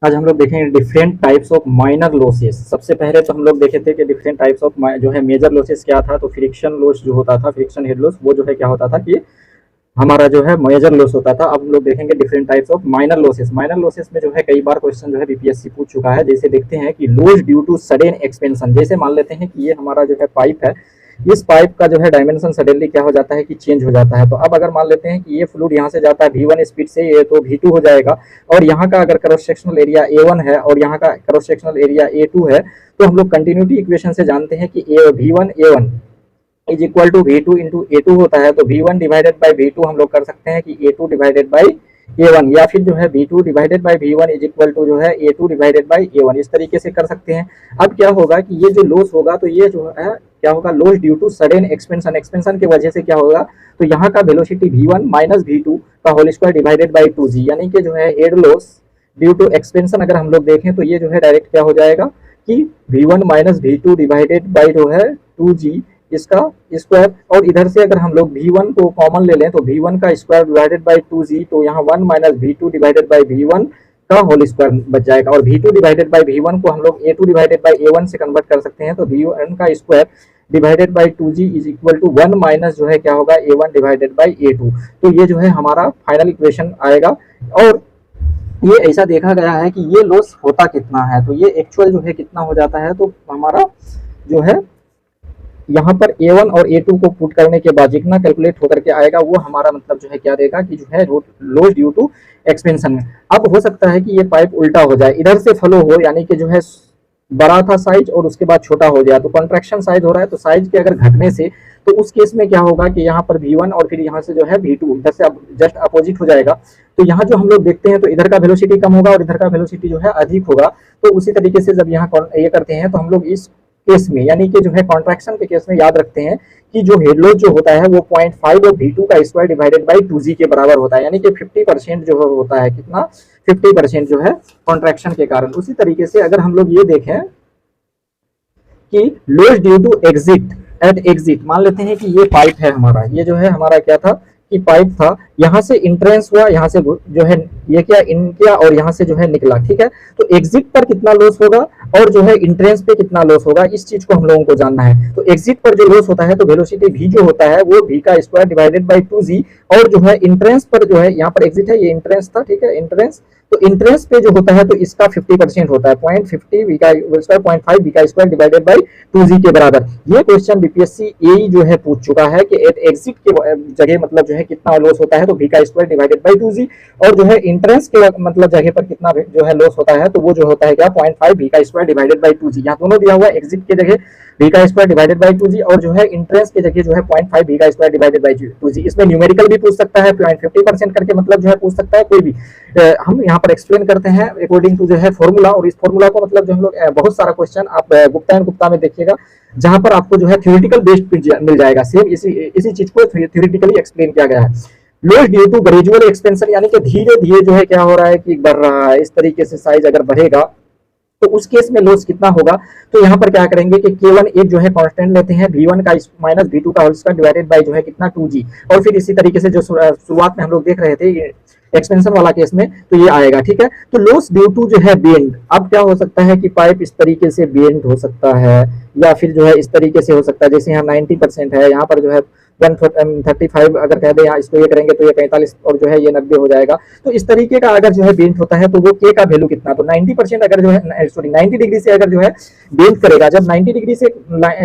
आज हम लोग देखेंगे different types of minor losses. सबसे पहले तो हम लोग देखे थे कि डिफरेंट टाइप्स ऑफ जो है मेजर लॉसेस क्या था। तो फ्रिक्शन लॉस जो होता था, फ्रिक्शन हेड लॉस, वो जो है क्या होता था कि हमारा जो है मेजर लॉस होता था। अब हम लोग देखेंगे different types of minor losses. Minor losses में जो है कई बार क्वेश्चन जो है बीपीएससी पूछ चुका है। जैसे देखते हैं कि loss due to sudden expansion. जैसे मान लेते हैं कि ये हमारा जो है पाइप है, इस पाइप का जो है डायमेंशन सडनली क्या हो जाता है कि चेंज हो जाता है। तो अब अगर मान लेते हैं कि ये फ्लूइड यहाँ से जाता है V1 स्पीड से, ये तो V2 हो जाएगा। और यहाँ का अगर क्रॉस सेक्शनल एरिया A1 है और यहाँ का क्रॉस सेक्शनल एरिया A2 है, तो हम लोग कंटिन्यूटी इक्वेशन से जानते हैं कि V1 A1 is equal to V2 into A2 होता है। तो V1 डिवाइडेड बाई V2 हम लोग कर सकते हैं कि A2 डिवाइडेड बाई A1, या फिर जो है V2 divided by V1 is equal to जो है A2 डिवाइडेड बाई A1, इस तरीके से कर सकते हैं। अब क्या होगा कि ये जो लॉस होगा, तो ये जो है क्या होगा, loss due to sudden expansion. Expansion की वजह से क्या होगा, तो यहाँ का वेलोसिटी V1 माइनस V2 का whole square divided by 2g, यानी कि जो है head loss due to expansion अगर हम लोग देखें तो ये जो है डायरेक्ट क्या हो जाएगा कि V1 minus V2 divided by जो है 2g इसका स्क्वायर। और इधर से अगर हम लोग V1 को कॉमन ले लें तो V1 का स्क्वायर डिवाइडेड बाई 2g, तो यहाँ 1 minus V2 divided by V1 का होल स्क्वायर बच जाएगा। और V2 डिवाइडेड बाई V1 को हम लोग A2 डिवाइडेड बाई A1 से कन्वर्ट कर सकते हैं। तो V1 का square divided by 2g is equal to 1 minus जो है क्या होगा A1 डिवाइडेड बाई A2। तो ये जो है हमारा फाइनल इक्वेशन आएगा। और ये ऐसा देखा गया है कि ये लॉस होता कितना है, तो ये एक्चुअल जो है कितना हो जाता है। तो हमारा जो है यहाँ पर A1 और A2 को पुट करने के बाद जितना कैलकुलेट होकर के आएगा वो हमारा मतलब जो है क्या देगा कि जो है लॉस ड्यू टू एक्सपेंशन में। अब हो सकता है कि ये पाइप उल्टा हो जाए, इधर से फ्लो हो, यानी कि जो है बड़ा था साइज और उसके बाद छोटा हो गया, तो कॉन्ट्रैक्शन साइज हो रहा है। तो साइज के अगर घटने से, तो उस केस में क्या होगा कि यहाँ पर V1 और फिर यहाँ से जो है V2 इधर से जस्ट अपोजिट हो जाएगा। तो यहाँ जो हम लोग देखते हैं तो इधर का वेलोसिटी कम होगा और इधर का वेलोसिटी जो है अधिक होगा। तो उसी तरीके से जब यहाँ ये करते हैं तो हम लोग इस केस में, यानी कि जो है कॉन्ट्रैक्शन के केस में याद रखते हैं कि जो हेड लॉस जो होता है वो 0.5 और V2 का स्क्वायर डिवाइडेड बाई 2g के बराबर होता है, यानी कि 50% जो होता है कितना, 50% जो है कॉन्ट्रैक्शन के कारण। उसी तरीके से अगर हम लोग ये देखें कि loss due to exit at exit, मान लेते हैं कि ये पाइप है हमारा, ये जो है हमारा क्या था कि पाइप था, यहाँ से इंट्रेंस हुआ, यहाँ से जो है ये क्या इन किया और यहाँ से जो है निकला, ठीक है। तो एग्जिट पर कितना लॉस होगा और जो है इंट्रेंस पे कितना लॉस होगा, इस चीज को हम लोगों को जानना है। तो एग्जिट पर जो लॉस होता है तो वेलोसिटी v जो होता है वो v का स्क्वायर डिवाइडेड बाई 2g, और जो है इंट्रेंस पर जो है यहाँ पर एग्जिट है, ये इंट्रेंस था, ठीक है, इंट्रेंस। तो इंट्रेंस पे जो होता है तो इसका 50% होता है, 0.50 v का स्क्वायर 0.5 v का स्क्वायर डिवाइडेड बाई 2g के बराबर। ये क्वेश्चन बीपीएससी एई जो है पूछ चुका है कि एट एग्जिट के जगह मतलब जो है कितना लॉस होता है, तो v का स्क्वायर डिवाइडेड बाई 2g, और जो है इंट्रेंस के मतलब जगह पर कितना जो है लॉस होता है, तो वो जो होता है क्या 0.5 v का स्क्वायर डिवाइडेड बाई 2g। यहाँ दोनों दिया हुआ है, एग्जिट के जगह v का स्क्वायर डिवाइडेड बाई 2g और जो है इंट्रेंस के जगह जो है 0.5 v का स्क्वायर डिवाइडेड बाई 2g। इसमें न्यूमेरिकल भी पूछ सकता है, 50% करके मतलब जो है पूछ सकता है कोई भी। हम यहाँ पर एक्सप्लेन करते हैं अकॉर्डिंग टू जो है फॉर्मूला, और इस फॉर्मूला को मतलब जो हम लोग बहुत सारा क्वेश्चन आप गुप्ता एंड गुप्ता में देखिएगा, जहां पर आपको जो है थ्योरेटिकल बेस्ड मिल जाएगा। सेम इसी चीज को थ्योरेटिकली एक्सप्लेन किया गया है। Loss due to gradual expansion, यानी कि धीरे धीरे जो है क्या हो रहा है कि बढ़ रहा है, इस तरीके से साइज अगर बढ़ेगा तो उस केस में लॉस कितना होगा। तो यहाँ पर क्या करेंगे कि केवल एक जो है कांस्टेंट लेते हैं V1 का माइनस V2 का होल स्क्वायर डिवाइडेड बाय जो है कितना 2g, और फिर इसी तरीके से जो शुरुआत में हम लोग देख रहे थे एक्सपेंशन वाला केस में, तो ये आएगा, ठीक है। तो लॉस ड्यू टू जो है बेंड, अब क्या हो सकता है कि पाइप इस तरीके से बेंड हो सकता है, या फिर जो है इस तरीके से हो सकता है, जैसे यहाँ 90% है, यहाँ पर जो है 135 अगर कह दे, यहाँ इसको ये करेंगे तो ये 45 और जो है ये 90 हो जाएगा। तो इस तरीके का अगर जो है बेंड होता है तो वो के का वैल्यू कितना, तो 90% अगर जो है सॉरी 90 डिग्री से अगर जो है बेंड करेगा, जब 90 डिग्री से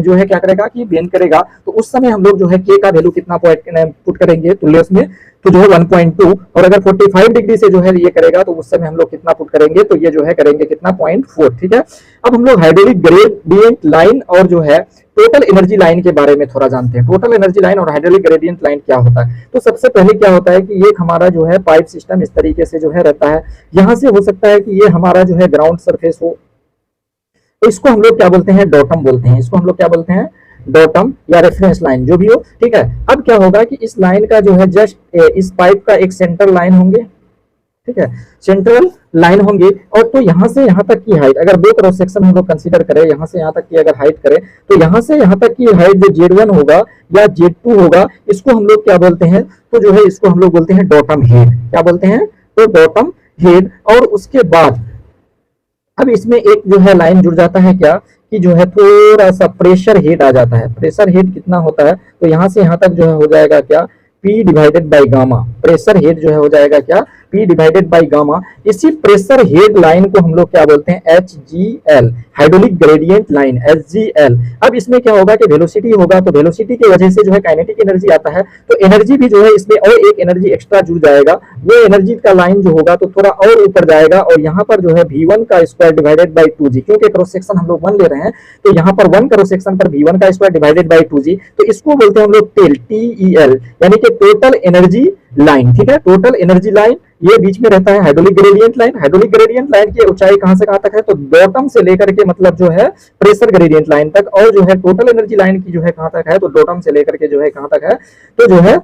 जो है क्या करेगा कि बेंड करेगा, तो उस समय हम लोग जो है के का वैल्यू कितना पुट करेंगे तो लेस में, तो जो है 1.2, और अगर 45 डिग्री से जो है ये करेगा तो उस समय हम लोग कितना पुट करेंगे, तो ये जो है करेंगे कितना 0.4, ठीक है। अब हम लोग हाइड्रोलिक ग्रेडियंट लाइन और जो है टोटल एनर्जी लाइन के बारे में थोड़ा जानते हैं। टोटल एनर्जी लाइन और हाइड्रोलिक ग्रेडियंट लाइन क्या होता है। तो सबसे पहले क्या होता है कि ये हमारा जो है पाइप सिस्टम इस तरीके से जो है रहता है, यहाँ से हो सकता है कि ये हमारा जो है ग्राउंड सरफेस हो, तो इसको हम लोग क्या बोलते हैं, डॉटम बोलते हैं। इसको हम लोग क्या बोलते हैं, डॉटम या रेफरेंस लाइन, जो भी हो, ठीक है। अब क्या होगा कि इस लाइन का जो है जस्ट इस पाइप का एक सेंटर लाइन होंगे, ठीक है, सेंट्रल लाइन होंगे, और तो यहाँ से यहाँ तक की हाइट, अगर दो क्रॉस सेक्शन हम लोग कंसीडर करें, यहाँ से यहाँ तक की अगर हाइट करें, तो यहाँ से यहाँ तक की हाइट जो Z1 होगा या Z2 होगा, इसको हम लोग क्या बोलते हैं, तो जो है इसको हम लोग बोलते हैं डॉटम हेड। क्या बोलते हैं, तो डॉटम हेड। और उसके बाद अब इसमें एक जो है लाइन जुड़ जाता है क्या कि जो है थोड़ा सा प्रेशर हेड आ जाता है। प्रेशर हेड कितना होता है, तो यहाँ से यहाँ तक जो है हो जाएगा क्या, P divided by gamma. Pressure head जो है हो जाएगा क्या, P डिवाइडेड बाई गामा। इसी प्रेशर हेड लाइन को हम लोग क्या बोलते हैं, HGL, hydraulic gradient line, HGL। अब इसमें क्या होगा कि वेलोसिटी होगा, तो वेलोसिटी की वजह से जो है काइनेटिक एनर्जी आता है, तो एनर्जी भी जो है इसमें और एक एनर्जी एक्स्ट्रा जुड़ जाएगा। वो एनर्जी का लाइन जो होगा तो थोड़ा और ऊपर जाएगा, और यहाँ पर जो है V1 का स्क्वायर डिवाइडेड बाई 2G, क्योंकि क्रॉस सेक्शन हम लोग 1 ले रहे हैं, तो यहाँ पर 1 क्रॉस सेक्शन पर V1 का स्क्वायर डिवाइडेड बाई 2G, तो इसको बोलते हैं हम लोग टेल, TEL, यानी कि टोटल एनर्जी लाइन। ठीक है, टोटल एनर्जी लाइन। ये बीच में रहता है hydraulic gradient line. Hydraulic gradient line की ऊंचाई कहां से कहां तक है, तो बॉटम से लेकर के मतलब जो है प्रेशर ग्रेडियंट लाइन तक, और जो है टोटल एनर्जी लाइन की जो है कहां तक है, तो बॉटम से लेकर के जो है कहां तक है, तो जो है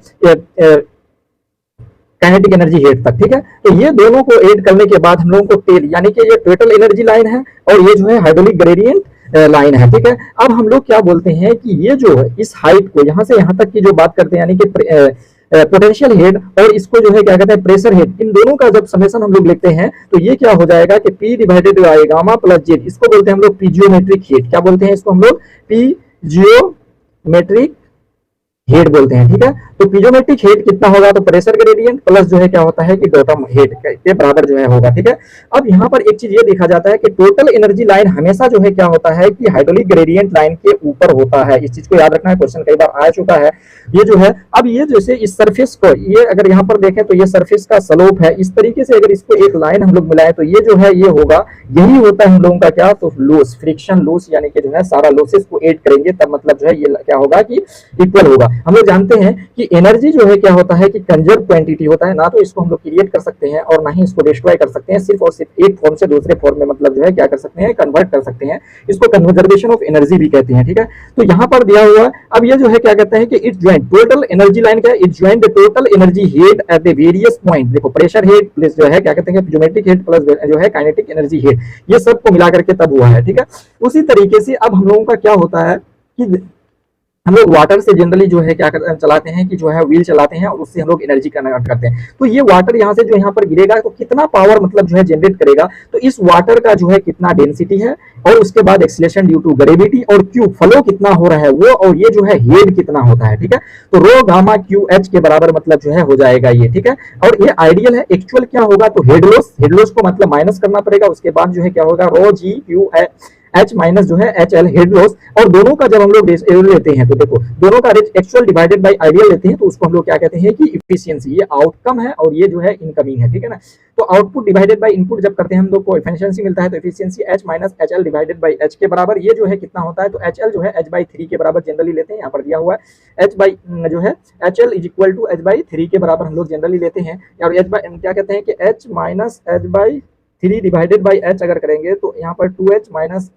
काइनेटिक एनर्जी हेड तक। ठीक है, तो ये दोनों को ऐड करने के बाद हम लोगों को टेल, यानी कि ये टोटल एनर्जी लाइन है और ये जो है हाइड्रोलिक ग्रेडियंट लाइन है। ठीक है, अब हम लोग क्या बोलते हैं कि ये जो है इस हाइट को यहां से यहां तक की जो बात करते हैं, यानी कि पोटेंशियल हेड और इसको जो है क्या कहते हैं प्रेशर हेड, इन दोनों का जब समेशन हम लोग लिखते हैं तो ये क्या हो जाएगा कि P divided by gamma plus Z, इसको बोलते हैं हम लोग पीजियोमेट्रिक हेड। क्या बोलते हैं इसको हम लोग, पीजियोमेट्रिक हेड बोलते हैं। ठीक है, तो पीजियोमेट्रिक हेड कितना होगा, तो प्रेशर ग्रेडियंट प्लस जो है क्या होता है कि बॉटम हेड के बराबर जो है होगा। ठीक है, अब यहाँ पर एक चीज ये देखा जाता है कि टोटल एनर्जी लाइन हमेशा जो है क्या होता है कि हाइड्रोलिक ग्रेडियंट लाइन के ऊपर होता है। इस चीज को याद रखना है, क्वेश्चन कई बार आ चुका है। ये जो है, अब ये जैसे इस सरफेस को, ये अगर यहाँ पर देखें तो ये सरफेस का स्लोप है, इस तरीके से अगर इसको एक लाइन हम लोग मिलाएं तो ये जो है ये होगा, यही होता है हम लोगों का क्या, तो लॉस, फ्रिक्शन लॉस, यानी कि जो है सारा लॉसेस को ऐड करेंगे तब मतलब जो है ये क्या होगा कि इक्वल होगा। हम लोग जानते हैं कि एनर्जी जो है क्या होता है कि कंजर्व क्वांटिटी होता है, ना तो इसको हम लोग क्रिएट कर सकते हैं और ना ही इसको डिस्ट्रॉय कर सकते हैं, सिर्फ और सिर्फ एक फॉर्म से दूसरे फॉर्म में मतलब जो है क्या कर सकते हैं, कन्वर्ट कर सकते हैं। इसको कंजर्वेशन ऑफ एनर्जी भी कहते हैं। ठीक है, तो यहाँ पर दिया हुआ, अब ये जो है क्या कहते हैं कि it joint total energy line क्या है, it joint the total energy head at the various point. देखो प्रेशर हेड प्लस जो है क्या कहते हैं ज्योमेट्रिक हेड प्लस जो है काइनेटिक एनर्जी हेड, ये सब को मिला करके तब हुआ है। ठीक है, उसी तरीके से अब हम लोगों का क्या होता है कि हम लोग वाटर से जनरली जो है क्या चलाते हैं कि जो है व्हील चलाते हैं और उससे हम लोग एनर्जी कन्वर्ट करते हैं। तो ये वाटर यहाँ से जो यहाँ पर गिरेगा तो कितना पावर मतलब जो है जनरेट करेगा, तो इस वाटर का जो है कितना डेंसिटी है, और उसके बाद एक्सीलरेशन ड्यू टू ग्रेविटी, और क्यू फ्लो कितना हो रहा है वो, और ये जो है हेड कितना होता है। ठीक है, तो रो गामा क्यू एच के बराबर मतलब जो है हो जाएगा ये। ठीक है, और ये आइडियल है। एक्चुअल क्या होगा, तो हेड लॉस को मतलब माइनस करना पड़ेगा, उसके बाद जो है क्या होगा, रो जी क्यू एच माइनस जो है एच एल हेड लॉस, और दोनों का जब हम लोग लेते हैं तो देखो दोनों का एक्चुअल डिवाइडेड बाय आइडियल लेते हैं तो उसको हम लोग क्या कहते हैं कि इफिशियंसी। ये आउटकम है और ये जो है इनकमिंग है। ठीक है ना, तो आउटपुट डिवाइडेड बाय इनपुट जब करते हैं हम लोग को एफिशिएंसी मिलता है, तो efficiency H minus H L divided by H के बराबर, ये जो है कितना होता है, तो एच एल जो है एच बाई 3 के बराबर जनरली लेते हैं। यहाँ पर दिया हुआ है एच बाई जो है h l is equal to h by 3 के बराबर हम लोग जनरली लेते हैं, और एच बाई क्या कहते हैं कि H minus H by 3 divided by H अगर करेंगे तो यहाँ पर 2h minus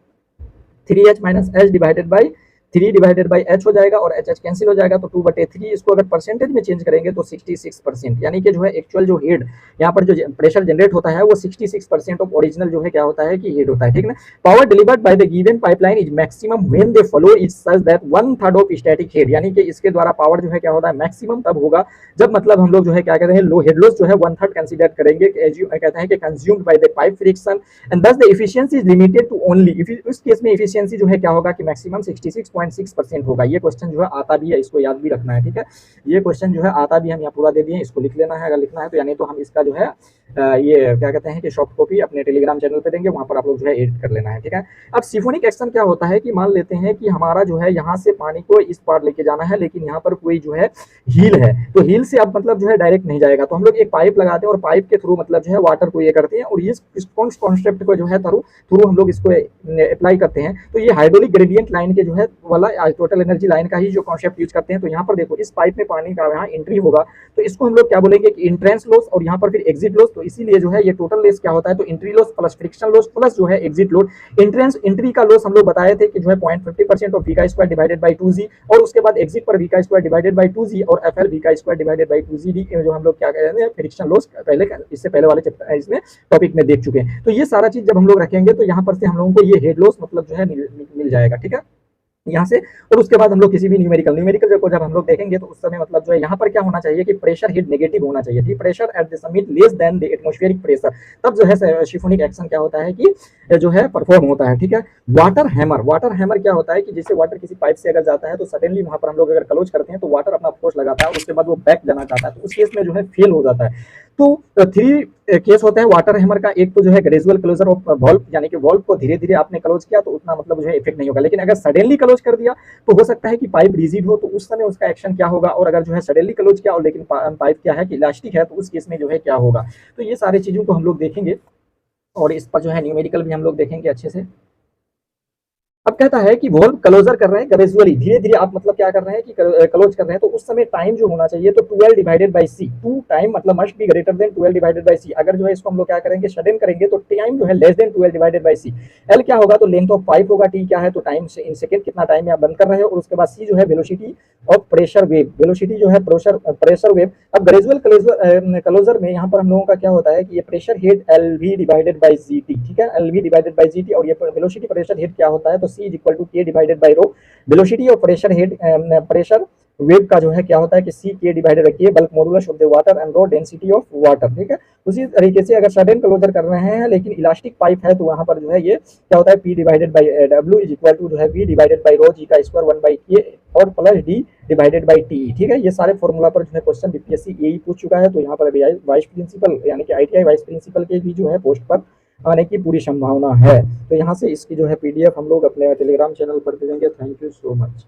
3h minus H divided by 3 divided by H हो जाएगा, और एच एच कैंसिल हो जाएगा, तो 2/3। इसको अगर परसेंटेज में चेंज करेंगे तो 66%, यानी कि जो है एक्चुअल जो हेड यहाँ पर जो प्रेशर जनरेट होता है वो 66% ऑफ ओरिजिनल जो है क्या होता है कि हेड होता है। ठीक है ना, power delivered by the given pipeline is maximum when they flow is such that 1/3 of static head, यानी कि इसके द्वारा पावर जो है क्या होता है मैक्सिमम तब होगा जब मतलब हम लोग जो है क्या कहते हैं लो हेड लॉस जो है 1/3 कंसीडर करेंगे, कहते हैं कि consumed by the pipe friction, and thus the efficiency is limited to only, इस केस में एफिशिएंसी जो है क्या होगा कि मैक्सिमम 66.6% होगा। ये क्वेश्चन जो है आता भी है, इसको याद भी रखना है। ठीक है, ये क्वेश्चन जो है आता भी, हम यहाँ पूरा दे दिए, इसको लिख लेना है अगर लिखना है तो, यानी तो हम इसका जो है ये क्या कहते हैं कि सॉफ्ट कॉपी अपने टेलीग्राम चैनल पे देंगे, वहां पर आप लोग जो है एडिट कर लेना है। ठीक है, अब सिफोनिक एक्शन क्या होता है कि मान लेते हैं कि हमारा जो है यहाँ से पानी को इस पार लेके जाना है, लेकिन यहाँ पर कोई जो है हील है, तो हील से अब मतलब जो है डायरेक्ट नहीं जाएगा, तो हम लोग एक पाइप लगाते हैं और पाइप के थ्रू मतलब जो है वाटर को ये करते हैं, और ये कॉन्सेप्ट को जो है थ्रू हम लोग इसको अप्लाई करते हैं। तो ये हाइड्रोलिक ग्रेडियंट लाइन के जो है वाला टोटल एनर्जी लाइन का ही जो कॉन्सेप्ट यूज करते हैं। तो यहाँ पर देखो इस पाइप में पानी का यहाँ एंट्री होगा, तो इसको हम लोग क्या बोलेंगे कि इंट्रेंस लॉस, और यहाँ पर फिर एग्जिट लॉस, तो इसीलिए जो है ये टोटल लॉस क्या होता है, तो entry loss plus friction loss plus जो है एग्जिट लॉस। एंट्री का लॉस हम लोग बताए थे कि जो है 0.50% ऑफ v का स्क्वायर डिवाइडेड बाय 2g, और उसके बाद एग्जिट पर v का स्क्वायर डिवाइडेड बाय 2g, और fl v का स्क्वायर डिवाइडेड बाय 2g जो हम लोग क्या कहते हैं फ्रिक्शन लॉस, पहले इससे पहले वाले चैप्टर इसमें टॉपिक में देख चुके हैं। तो ये सारा चीज जब हम लोग रखेंगे तो यहाँ पर से हम लोगों को ये हेड लॉस मतलब जो है मिल जाएगा। ठीक है, यहाँ से। और उसके बाद हम लोग किसी भी न्यूमेरिकल को जब हम लोग देखेंगे तो उस समय मतलब जो है यहाँ पर क्या होना चाहिए कि प्रेशर हेड नेगेटिव होना चाहिए, ठीक, pressure at the summit less than the atmospheric pressure, तब जो है शिफोनिक एक्शन क्या होता है कि जो है परफॉर्म होता है, ठीक है। वाटर हैमर क्या होता है कि जैसे वाटर किसी पाइप से अगर जाता है तो सडनली वहां पर हम लोग अगर क्लोज करते हैं तो वाटर अपना फोर्स लगाता है और उसके बाद वो बैक जाना चाहता है, तो उस केस में जो है फेल हो जाता है। तो थ्री केस होता है वाटर हैमर का। एक तो जो है ग्रेजुअल क्लोजर ऑफ वॉल्व, यानी कि वॉल्व को धीरे धीरे आपने क्लोज किया तो उतना मतलब जो है इफेक्ट नहीं होगा, लेकिन अगर सडनली क्लोज कर दिया तो हो सकता है कि पाइप रिजिड हो, तो उस समय उसका एक्शन क्या होगा, और अगर जो है सडनली क्लोज किया और लेकिन पाइप क्या है कि इलास्टिक है तो उस केस में जो है क्या होगा। तो ये सारी चीजों को हम लोग देखेंगे और इस पर जो है न्यूमेरिकल भी हम लोग देखेंगे अच्छे से। अब कहता है कि वॉल्व क्लोजर कर रहे हैं ग्रेजुअली, धीरे धीरे आप मतलब क्या कर रहे हैं कि क्लोज कर रहे हैं, तो उस समय टाइम जो होना चाहिए तो 12 divided by C, two time मतलब must be greater than 12 divided by C. अगर जो है इसको हम लोग क्या करेंगे सडन करेंगे तो टाइम जो है less than 12 divided by c. L क्या होगा तो लेंथ ऑफ पाइप होगा, टी क्या है तो टाइम इन सेकंड कितना टाइम में आप बंद कर रहे हो, और उसके बाद सी जो है velocity of pressure wave, velocity जो है प्रेशर वेव। अब ग्रेजुअल क्लोजर में यहाँ पर हम लोगों का क्या होता है कि ये pressure head L V divided by G T, ठीक है, L V divided by G T, और ये वेलोसिटी प्रेशर हेड क्या होता है तो सी इज इक्वल टू के divided by row. Velocity of pressure head pressure wave का जो है क्या होता है कि सी के डिवाइडेड बाई के bulk modulus of the water and rho density of water, ठीक है। उसी तरीके से अगर सडन क्लोजर कर रहे हैं लेकिन इलास्टिक पाइप है तो वहां पर जो है ये क्या होता है पी डिवाइडेड बाई डब्ल्यू इज इक्वल टू जो है v divided by rho g का स्क्वायर 1 बाई के और plus d divided by t, ठीक है। ये सारे फॉर्मूला पर जो है क्वेश्चन बीपीएससी यही पूछ चुका है, तो यहाँ पर वाइस प्रिंसिपल यानी कि आईटीआई वाइस प्रिंसिपल के भी जो है पोस्ट पर आने की पूरी संभावना है। तो यहाँ से इसकी जो है पीडीएफ हम लोग अपने टेलीग्राम चैनल पर दे देंगे। Thank you so much.